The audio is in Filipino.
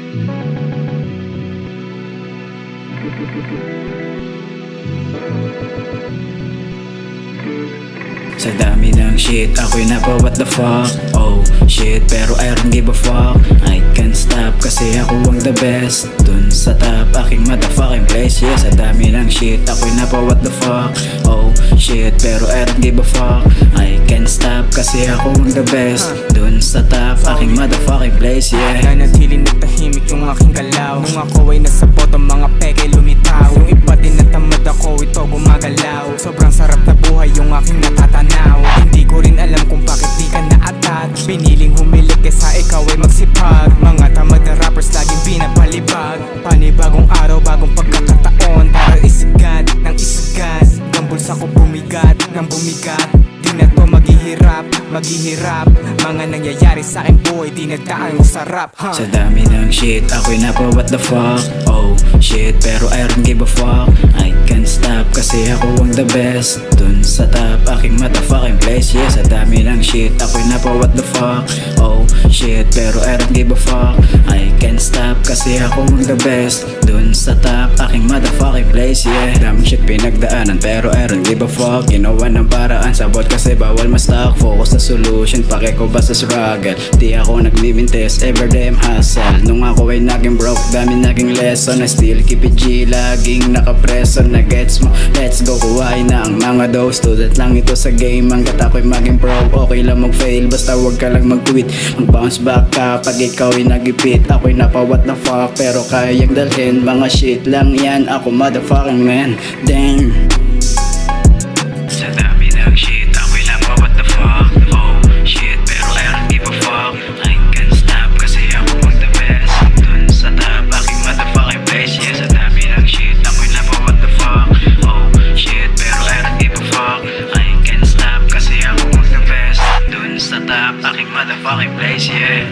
Sa dami ng shit, ako'y napa what the fuck. Oh shit, pero I don't give a fuck. I can't stop kasi ako ang the best. Dun sa top, aking motherfucking place. Yeah, sa dami ng shit, ako'y napa what the fuck. Oh shit, pero I don't give a fuck. I can't stop kasi ako ang the best. Dun sa top, aking motherfucking place. Yeah, nanatili na tahimik yung aking galaw. Nung ako ay nasa bottom, mga peke lumitaw. Yung iba din natamad ako, ito gumagalaw. Sobrang sarap na buhay yung aking natatanaw. Hindi ko rin alam kung bakit di ka na-attach. Piniling humilig kesa ikaw ay magsipag. Mga tamad na rappers laging binapalibag. Panibagong araw, bagong pagkakataon. Para isagat ng isagat. Gambulsa ko bumigat ng bumigat. Di na to maghihirap. Mga nangyayari sa aking buhay, di nagdaan masarap, huh? Sa dami ng shit, ako'y napa what the fuck. Oh shit, pero I don't give a fuck. I can't stop kasi ako ang the best. Dun sa top, aking motherfucking place. Yeah, sa dami ng shit, ako'y napa what the fuck. Oh shit, pero I don't give a fuck. I can't stop kasi ako ang the best. Dun sa top, aking motherfucking place. Yeah, daming shit pinagdaanan pero I don't give a fuck. Ginawa ng paraan, sabot kasi bawal ma-stuck. Focus sa solution, pake ko ba sa struggle. Di ako nagmimintes, everyday I'm hustle. Nung ako ay naging broke, dami naging lesson. I still keep it G, laging nakapreso. Na gets mo, let's go, kuhain na ang mga dose. Student lang ito sa game, hanggat ako'y maging pro. Okay lang mag-fail, basta wag ka lang mag-quit. Mag-bounce back ka pag ikaw ay nag-ipit. Ako'y napa what the fuck, pero kayang dalhin. Mga shit lang yan, ako motherfucking man. Damn. Sa dami ng shit, ako'y napa what the fuck. Oh shit, pero I don't give a fuck. I can't stop kasi ako ang the best. Dun sa top, aking motherfucking place. Yeah, sa dami ng shit, ako'y napa what the fuck. Oh shit, pero I don't give a fuck. I can't stop kasi ako ang the best. Dun sa top, aking motherfucking place. Yeah.